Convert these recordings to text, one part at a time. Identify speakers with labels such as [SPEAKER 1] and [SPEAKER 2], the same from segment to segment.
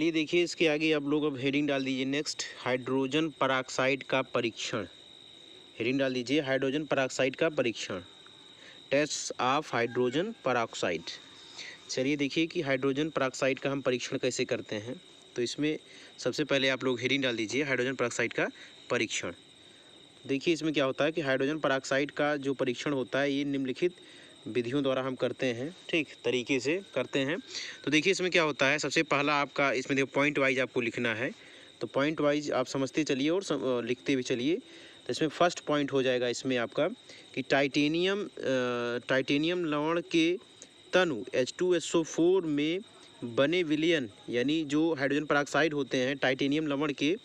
[SPEAKER 1] चलिए देखिए इसके आगे आप लोग अब हेडिंग डाल दीजिए नेक्स्ट हाइड्रोजन पराक्साइड का परीक्षण। हेडिंग डाल दीजिए हाइड्रोजन पराक्साइड का परीक्षण, टेस्ट ऑफ हाइड्रोजन पराक्साइड। चलिए देखिए कि हाइड्रोजन पराक्साइड का हम परीक्षण कैसे करते हैं। तो इसमें सबसे पहले आप लोग हेडिंग डाल दीजिए हाइड्रोजन पराक्साइड का परीक्षण। देखिए इसमें क्या होता है कि हाइड्रोजन पराक्साइड का जो परीक्षण होता है ये निम्नलिखित विधियों द्वारा हम करते हैं, ठीक तरीके से करते हैं। तो देखिए इसमें क्या होता है, सबसे पहला आपका इसमें देखो पॉइंट वाइज आपको लिखना है। तो पॉइंट वाइज आप समझते चलिए और लिखते भी चलिए। तो इसमें फर्स्ट पॉइंट हो जाएगा इसमें आपका कि टाइटेनियम लवण के तनु H2SO4 में बने विलयन, यानी जो हाइड्रोजन पराक्साइड होते हैं टाइटेनियम लवण के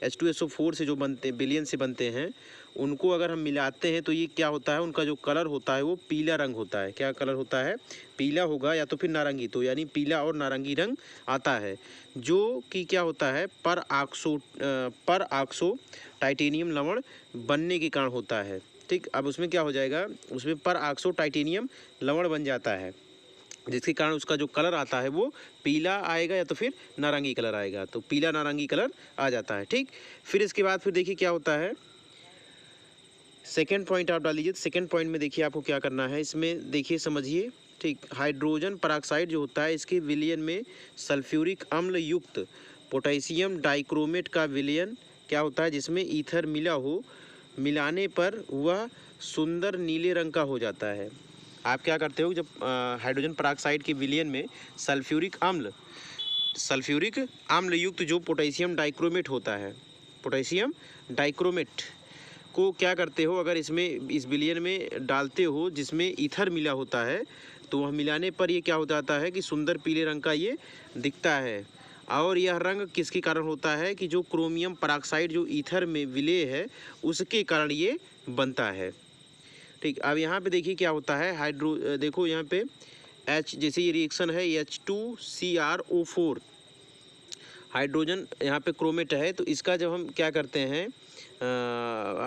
[SPEAKER 1] H2SO4 से जो बनते विलयन से बनते हैं, उनको अगर हम मिलाते हैं तो ये क्या होता है, उनका जो कलर होता है वो पीला रंग होता है। क्या कलर होता है? पीला होगा या तो फिर नारंगी, तो यानी पीला और नारंगी रंग आता है, जो कि क्या होता है पर ऑक्सो टाइटेनियम लवण बनने के कारण होता है। ठीक, अब उसमें क्या हो जाएगा, उसमें पर ऑक्सो टाइटेनियम लवण बन जाता है, जिसके कारण उसका जो कलर आता है वो पीला आएगा या तो फिर नारंगी कलर आएगा। तो पीला नारंगी कलर आ जाता है। ठीक, फिर इसके बाद फिर देखिए क्या होता है, सेकेंड पॉइंट आप डाल दीजिए। सेकेंड पॉइंट में देखिए आपको क्या करना है, इसमें देखिए समझिए। ठीक, हाइड्रोजन पराक्साइड जो होता है इसके विलयन में सल्फ्यूरिक अम्ल युक्त पोटेशियम डाइक्रोमेट का विलयन क्या होता है, जिसमें ईथर मिला हो, मिलाने पर वह सुंदर नीले रंग का हो जाता है। आप क्या करते हो, जब हाइड्रोजन पराक्साइड के विलयन में सल्फ्यूरिक अम्ल युक्त जो पोटेशियम डाइक्रोमेट होता है, पोटेशियम डाइक्रोमेट को क्या करते हो, अगर इसमें इस विलयन में डालते हो जिसमें ईथर मिला होता है, तो वह मिलाने पर ये क्या हो जाता है कि सुंदर पीले रंग का ये दिखता है। और यह रंग किसके कारण होता है कि जो क्रोमियम पराक्साइड जो ईथर में विलय है उसके कारण ये बनता है। ठीक, अब यहाँ पे देखिए क्या होता है, देखो यहाँ पे H, जैसे ये रिएक्शन है H2CrO4, हाइड्रोजन यहाँ पे क्रोमेट है, तो इसका जब हम क्या करते हैं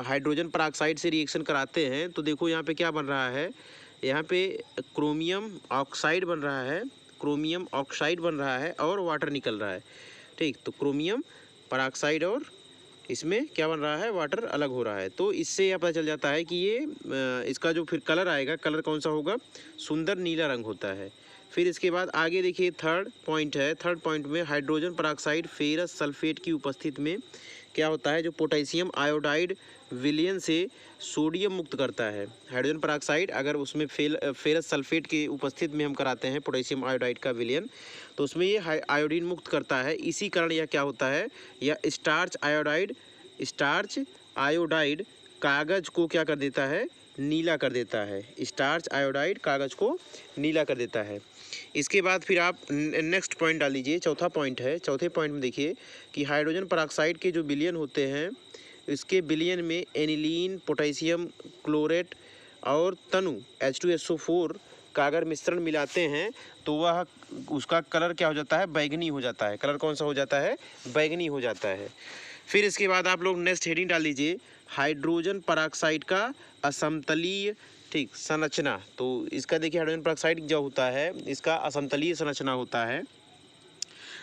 [SPEAKER 1] हाइड्रोजन पराक्साइड से रिएक्शन कराते हैं, तो देखो यहाँ पे क्या बन रहा है, यहाँ पे क्रोमियम ऑक्साइड बन रहा है, क्रोमियम ऑक्साइड बन रहा है और वाटर निकल रहा है। ठीक, तो क्रोमियम पराक्साइड और इसमें क्या बन रहा है, वाटर अलग हो रहा है। तो इससे यह पता चल जाता है कि ये इसका जो फिर कलर आएगा, कलर कौन सा होगा, सुंदर नीला रंग होता है। फिर इसके बाद आगे देखिए थर्ड पॉइंट है। थर्ड पॉइंट में हाइड्रोजन पराक्साइड फेरस सल्फेट की उपस्थिति में क्या होता है, जो पोटेशियम आयोडाइड विलयन से सोडियम मुक्त करता है। हाइड्रोजन पराक्साइड अगर उसमें फेरस सल्फेट की उपस्थिति में हम कराते हैं पोटेशियम आयोडाइड का विलयन, तो उसमें ये आयोडीन मुक्त करता है। इसी कारण यह क्या होता है, यह स्टार्च आयोडाइड कागज को क्या कर देता है, नीला कर देता है। स्टार्च आयोडाइड कागज को नीला कर देता है। इसके बाद फिर आप नेक्स्ट पॉइंट डाल दीजिए, चौथा पॉइंट है। चौथे पॉइंट में देखिए कि हाइड्रोजन पराक्साइड के जो विलयन होते हैं, इसके विलयन में एनिलीन, पोटेशियम क्लोरेट और तनु H2SO4 का अगर मिश्रण मिलाते हैं तो वह उसका कलर क्या हो जाता है, बैगनी हो जाता है। कलर कौन सा हो जाता है, बैगनी हो जाता है। फिर इसके बाद आप लोग नेक्स्ट हेडिंग डाल दीजिए हाइड्रोजन पराक्साइड का असमतलीय, ठीक, संरचना। तो इसका देखिए हाइड्रोजन पराक्साइड जो होता है इसका असमतलीय संरचना होता है।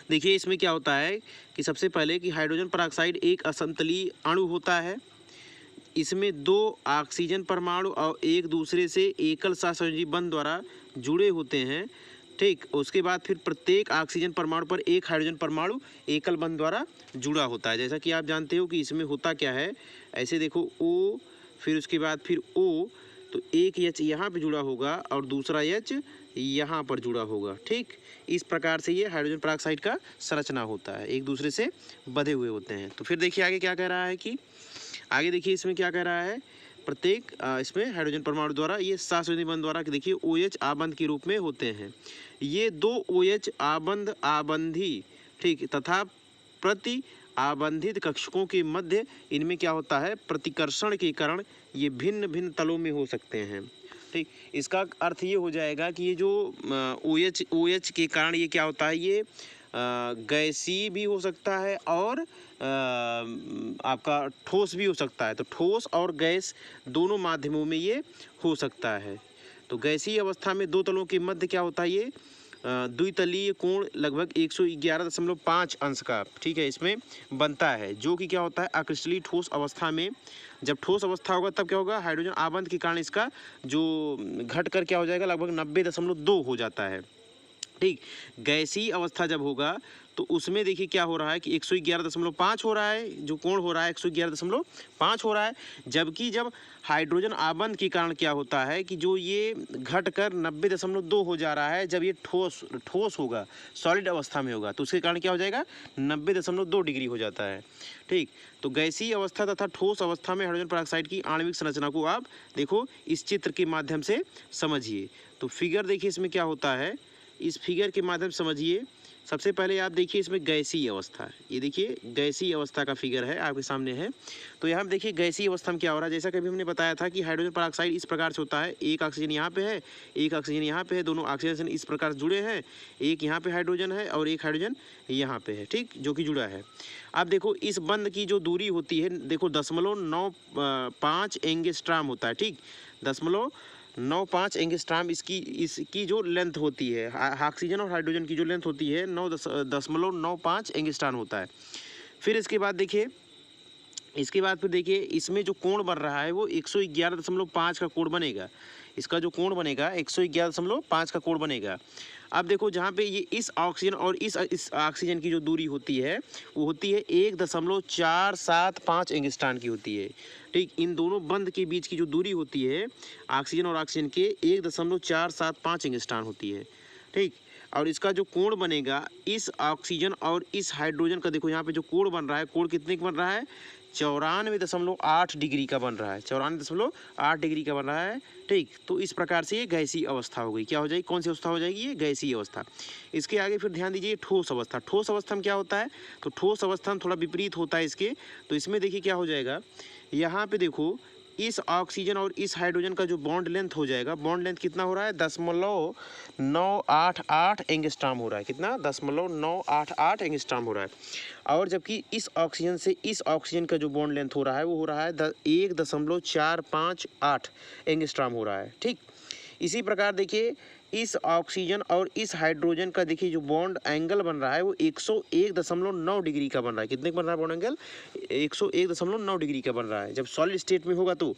[SPEAKER 1] देखिए इसमें क्या होता है कि सबसे पहले कि हाइड्रोजन पराक्साइड एक असमतलीय अणु होता है। इसमें दो ऑक्सीजन परमाणु और एक दूसरे से एकल सहसंयोजी बंध द्वारा जुड़े होते हैं। ठीक, उसके बाद फिर प्रत्येक ऑक्सीजन परमाणु पर एक हाइड्रोजन परमाणु एकल बंध द्वारा जुड़ा होता है। जैसा कि आप जानते हो कि इसमें होता क्या है, ऐसे देखो O, फिर उसके बाद फिर O, तो एक H यहाँ पे जुड़ा होगा और दूसरा H यहाँ पर जुड़ा होगा। ठीक, इस प्रकार से ये हाइड्रोजन पराक्साइड का संरचना होता है, एक दूसरे से बंधे हुए होते हैं। तो फिर देखिए आगे क्या कह रहा है कि आगे देखिए इसमें क्या कह रहा है, प्रत्येक इसमें हाइड्रोजन परमाणु द्वारा ये सहसंयोजी बंध द्वारा देखिए OH आबंध के रूप में होते हैं। ये दो OH आबंध आबंधी, ठीक, तथा प्रति आबंधित कक्षकों के मध्य इनमें क्या होता है, प्रतिकर्षण के कारण ये भिन्न भिन्न तलों में हो सकते हैं। ठीक, इसका अर्थ ये हो जाएगा कि ये जो OH के कारण ये क्या होता है, ये गैसीय भी हो सकता है और आपका ठोस भी हो सकता है। तो ठोस और गैस दोनों माध्यमों में ये हो सकता है। तो गैसीय अवस्था में दो तलों के मध्य क्या होता है, ये द्वितलीय कोण लगभग 111.5 अंश का, ठीक है, इसमें बनता है, जो कि क्या होता है अक्रिस्टलीय ठोस अवस्था में। जब ठोस अवस्था होगा तब क्या होगा, हाइड्रोजन आवंत के कारण इसका जो घट कर क्या हो जाएगा, लगभग 90.2 हो जाता है। ठीक, गैसीय अवस्था जब होगा तो उसमें देखिए क्या हो रहा है कि 111.5 हो रहा है, जो कोण हो रहा है 111.5 हो रहा है, जबकि जब हाइड्रोजन आबंध के कारण क्या होता है कि जो ये घट कर 90.2 हो जा रहा है, जब ये ठोस होगा, सॉलिड अवस्था में होगा, तो उसके कारण क्या हो जाएगा 90.2 डिग्री हो जाता है। ठीक, तो गैसीय अवस्था तथा ठोस अवस्था में हाइड्रोजन पेरोक्साइड की आणविक संरचना को आप देखो इस चित्र के माध्यम से समझिए। तो फिगर देखिए इसमें क्या होता है, इस फिगर के माध्यम से समझिए। सबसे पहले आप देखिए इसमें गैसीय अवस्था है, ये देखिए गैसीय अवस्था का फिगर है आपके सामने है। तो यहाँ देखिए गैसीय अवस्था में क्या हो रहा है, जैसा कभी हमने बताया था कि हाइड्रोजन पेरोक्साइड इस प्रकार से होता है, एक ऑक्सीजन यहाँ पे है, एक ऑक्सीजन यहाँ पे है, दोनों ऑक्सीजन इस प्रकार से जुड़े हैं, एक यहाँ पे हाइड्रोजन है और एक हाइड्रोजन यहाँ पे है, ठीक, जो कि जुड़ा है। अब देखो इस बंध की जो दूरी होती है, देखो 0.95 एंगस्ट्रॉम होता है, ठीक, 0.95 एंगस्ट्रॉम इसकी जो लेंथ होती है, ऑक्सीजन और हाइड्रोजन की जो लेंथ होती है 9.95 एंगस्ट्रॉम होता है। फिर इसके बाद फिर देखिए इसमें जो कोण बन रहा है वो 111.5 का कोण बनेगा, इसका जो कोण बनेगा 111.5 का कोण बनेगा। अब देखो जहाँ पे ये इस ऑक्सीजन और इस ऑक्सीजन की जो दूरी होती है वो होती है 1.475 एंगस्ट्रॉम की होती है, ठीक, इन दोनों बंध के बीच की जो दूरी होती है ऑक्सीजन और ऑक्सीजन के 1.475 एंगस्ट्रॉम होती है, ठीक। और इसका जो कोण बनेगा इस ऑक्सीजन और इस हाइड्रोजन का, देखो यहाँ पे जो कोण बन रहा है, कोण कितने का बन रहा है 94.8 डिग्री का बन रहा है, 94.8 डिग्री का बन रहा है, ठीक। तो इस प्रकार से ये गैसीय अवस्था हो गई, क्या हो जाएगी, कौन सी अवस्था हो जाएगी, ये गैसीय अवस्था। इसके आगे फिर ध्यान दीजिए ठोस अवस्था। ठोस अवस्था में क्या होता है, तो ठोस अवस्था में थोड़ा विपरीत होता है इसके। तो इसमें देखिए क्या हो जाएगा, यहाँ पे देखो इस ऑक्सीजन और इस हाइड्रोजन का जो बॉन्ड लेंथ हो जाएगा, बॉन्ड लेंथ कितना हो रहा है 0.988 एंगस्ट्रॉम हो रहा है, कितना 0.988 एंगस्ट्रॉम हो रहा है। और जबकि इस ऑक्सीजन से इस ऑक्सीजन का जो बॉन्ड लेंथ हो रहा है वो हो रहा है 1.458 एंगस्ट्रॉम हो रहा है, ठीक। इसी प्रकार देखिए इस ऑक्सीजन और इस हाइड्रोजन का देखिए जो बॉन्ड एंगल बन रहा है वो 101.9 डिग्री का बन रहा है, कितने का बन रहा है बॉन्ड एंगल 101.9 डिग्री का बन रहा है जब सॉलिड स्टेट में होगा तो,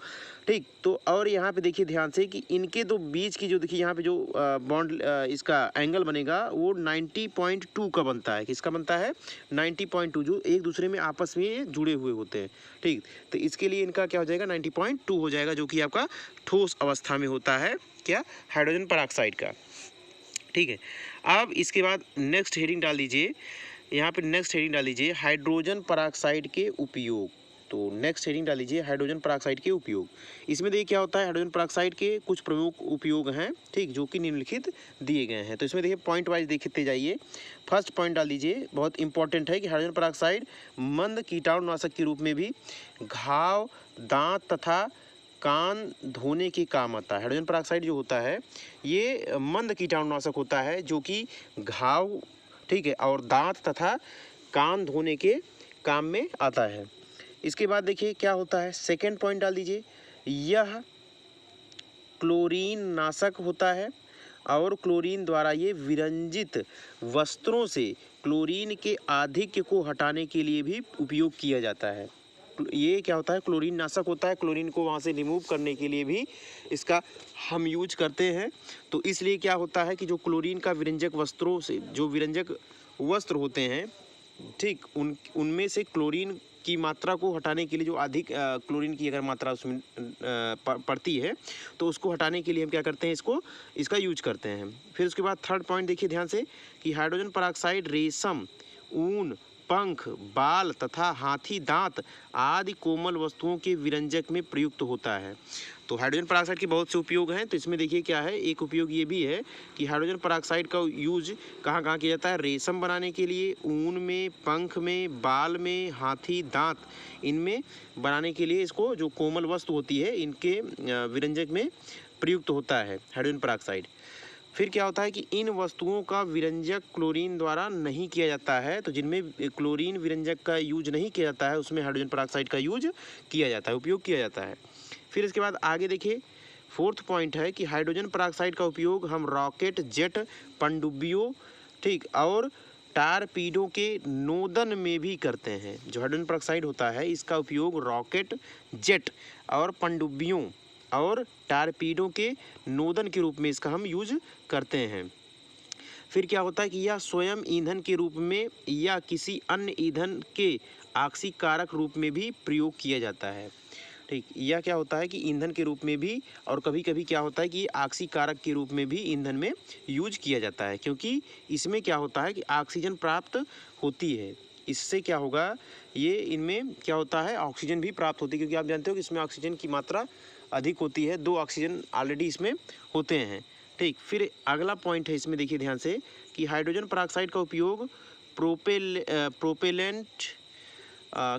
[SPEAKER 1] ठीक। तो और यहाँ पे देखिए ध्यान से कि इनके दो बीच की जो देखिए यहाँ पे जो बॉन्ड इसका एंगल बनेगा वो 90.2 का बनता है, किसका बनता है 90.2, जो एक दूसरे में आपस में जुड़े हुए होते हैं, ठीक। तो इसके लिए इनका क्या हो जाएगा 90.2 हो जाएगा, जो कि आपका ठोस अवस्था में होता है क्या, हाइड्रोजन पेरोक्साइड का, ठीक है। अब इसके बाद नेक्स्ट हेडिंग डाल दीजिए, यहाँ पे नेक्स्ट हेडिंग डाल दीजिए हाइड्रोजन पेरोक्साइड के उपयोग। तो नेक्स्ट हेडिंग डाल लीजिए हाइड्रोजन पेरोक्साइड के उपयोग। इसमें देखिए क्या होता है, हाइड्रोजन पेरोक्साइड के कुछ प्रमुख उपयोग हैं, ठीक, जो कि निम्नलिखित दिए गए हैं। तो इसमें देखिए पॉइंट वाइज देखते जाइए। फर्स्ट पॉइंट डाल दीजिए, बहुत इंपॉर्टेंट है कि हाइड्रोजन पेरोक्साइड मंद कीटाणुनाशक के रूप में भी घाव, दांत तथा कान धोने के काम आता है। हाइड्रोजन पेरोक्साइड जो होता है ये मंद कीटाणुनाशक होता है, जो कि घाव, ठीक है, और दांत तथा कान धोने के काम में आता है। इसके बाद देखिए क्या होता है, सेकेंड पॉइंट डाल दीजिए, यह क्लोरीन नाशक होता है और क्लोरीन द्वारा ये विरंजित वस्त्रों से क्लोरीन के आधिक्य को हटाने के लिए भी उपयोग किया जाता है। ये क्या होता है, क्लोरीन नाशक होता है, क्लोरीन को वहाँ से रिमूव करने के लिए भी इसका हम यूज करते हैं। तो इसलिए क्या होता है कि जो क्लोरीन का विरंजक वस्त्रों से, जो विरंजक वस्त्र होते हैं, ठीक, उनमें से क्लोरीन की मात्रा को हटाने के लिए, जो अधिक क्लोरीन की अगर मात्रा उसमें पड़ती है तो उसको हटाने के लिए हम क्या करते हैं, इसका यूज करते हैं। फिर उसके बाद थर्ड पॉइंट देखिए ध्यान से कि हाइड्रोजन पेरोक्साइड रेशम, ऊन, पंख, बाल तथा हाथी दांत आदि कोमल वस्तुओं के विरंजक में प्रयुक्त होता है। तो हाइड्रोजन पेरोक्साइड के बहुत से उपयोग हैं। तो इसमें देखिए क्या है, एक उपयोग ये भी है कि हाइड्रोजन पेरोक्साइड का यूज कहाँ कहाँ किया जाता है, रेशम बनाने के लिए, ऊन में, पंख में, बाल में, हाथी दांत, इनमें बनाने के लिए इसको जो कोमल वस्तु होती है इनके विरंजक में प्रयुक्त होता है हाइड्रोजन पेरोक्साइड। फिर क्या होता है कि इन वस्तुओं का विरंजक क्लोरीन द्वारा नहीं किया जाता है, तो जिनमें क्लोरीन विरंजक का यूज नहीं किया जाता है उसमें हाइड्रोजन पेरोक्साइड का यूज किया जाता है, उपयोग किया जाता है। फिर इसके बाद आगे देखिए फोर्थ पॉइंट है कि हाइड्रोजन पेरोक्साइड का उपयोग हम रॉकेट, जेट, पनडुब्बियों, ठीक, और टारपीडो के नोदन में भी करते हैं। जो हाइड्रोजन पेरोक्साइड होता है इसका उपयोग रॉकेट, जेट और पनडुब्बियों और टारपीडो के नोदन के रूप में इसका हम यूज करते हैं। फिर क्या होता है कि यह स्वयं ईंधन के रूप में या किसी अन्य ईंधन के ऑक्सीकारक रूप में भी प्रयोग किया जाता है। ठीक, यह क्या होता है कि ईंधन के रूप में भी, और कभी कभी क्या होता है कि ऑक्सीकारक के रूप में भी ईंधन में यूज किया जाता है, क्योंकि इसमें क्या होता है कि ऑक्सीजन प्राप्त होती है। इससे क्या होगा, ये इनमें क्या होता है, ऑक्सीजन भी प्राप्त होती है, क्योंकि आप जानते हो कि इसमें ऑक्सीजन की मात्रा अधिक होती है, 2 ऑक्सीजन ऑलरेडी इसमें होते हैं। ठीक, फिर अगला पॉइंट है इसमें, देखिए ध्यान से कि हाइड्रोजन पेरोक्साइड का उपयोग प्रोपेलेंट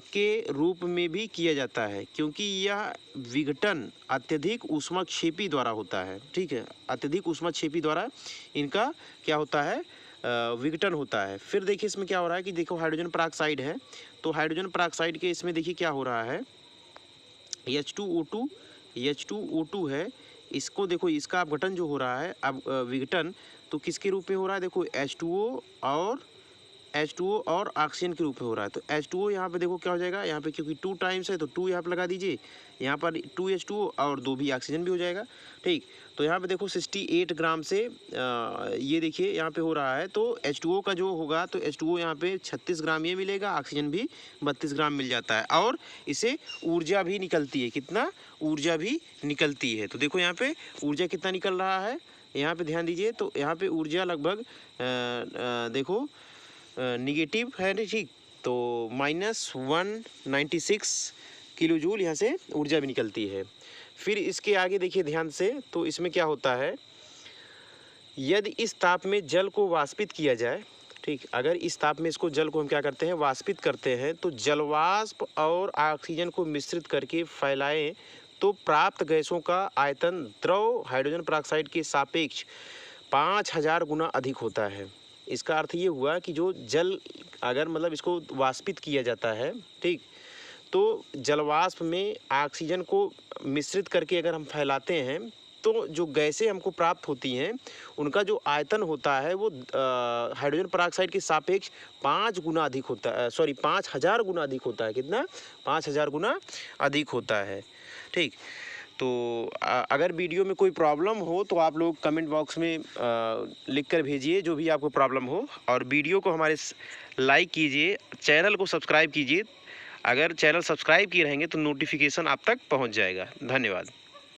[SPEAKER 1] के रूप में भी किया जाता है, क्योंकि यह विघटन अत्यधिक ऊष्मक्षेपी द्वारा होता है। ठीक है, अत्यधिक ऊष्मक्षेपी द्वारा इनका क्या होता है, विघटन होता है। फिर देखिए इसमें क्या हो रहा है कि देखो हाइड्रोजन पेरोक्साइड है, तो हाइड्रोजन पेरोक्साइड के इसमें देखिए क्या हो रहा है, H2O2 है, इसको देखो, इसका अपघटन जो हो रहा है, अब विघटन तो किसके रूप में हो रहा है, देखो H2O और ऑक्सीजन के रूप में हो रहा है। तो H2O यहाँ पे देखो क्या हो जाएगा, यहाँ पे क्योंकि 2 टाइम्स है तो 2 यहाँ पे लगा दीजिए, यहाँ पर 2H2O और 2 भी ऑक्सीजन भी हो जाएगा। ठीक, तो यहाँ पे देखो 68 ग्राम से ये देखिए यहाँ पे हो रहा है, तो H2O का जो होगा तो H2O यहाँ पे 36 ग्राम ये मिलेगा, ऑक्सीजन भी 32 ग्राम मिल जाता है, और इसे ऊर्जा भी निकलती है। कितना ऊर्जा भी निकलती है, तो देखो यहाँ पे ऊर्जा कितना निकल रहा है, यहाँ पे ध्यान दीजिए, तो यहाँ पे ऊर्जा लगभग देखो निगेटिव है ना, ठीक, तो -196 किलो जूल यहाँ से ऊर्जा भी निकलती है। फिर इसके आगे देखिए ध्यान से, तो इसमें क्या होता है, यदि इस ताप में जल को वाष्पित किया जाए, ठीक, अगर इस ताप में इसको जल को हम क्या करते हैं, वाष्पित करते हैं, तो जलवाष्प और ऑक्सीजन को मिश्रित करके फैलाएं तो प्राप्त गैसों का आयतन द्रव हाइड्रोजन पेरोक्साइड के सापेक्ष 5000 गुना अधिक होता है। इसका अर्थ ये हुआ कि जो जल अगर मतलब इसको वाष्पित किया जाता है, ठीक, तो जलवाष्प में ऑक्सीजन को मिश्रित करके अगर हम फैलाते हैं तो जो गैसें हमको प्राप्त होती हैं उनका जो आयतन होता है वो हाइड्रोजन पेरोक्साइड के सापेक्ष 5 गुना अधिक होता है, 5000 गुना अधिक होता है। कितना, 5000 गुना अधिक होता है। ठीक, तो अगर वीडियो में कोई प्रॉब्लम हो तो आप लोग कमेंट बॉक्स में लिख कर भेजिए जो भी आपको प्रॉब्लम हो, और वीडियो को हमारे लाइक कीजिए, चैनल को सब्सक्राइब कीजिए। अगर चैनल सब्सक्राइब किए रहेंगे तो नोटिफिकेशन आप तक पहुंच जाएगा। धन्यवाद।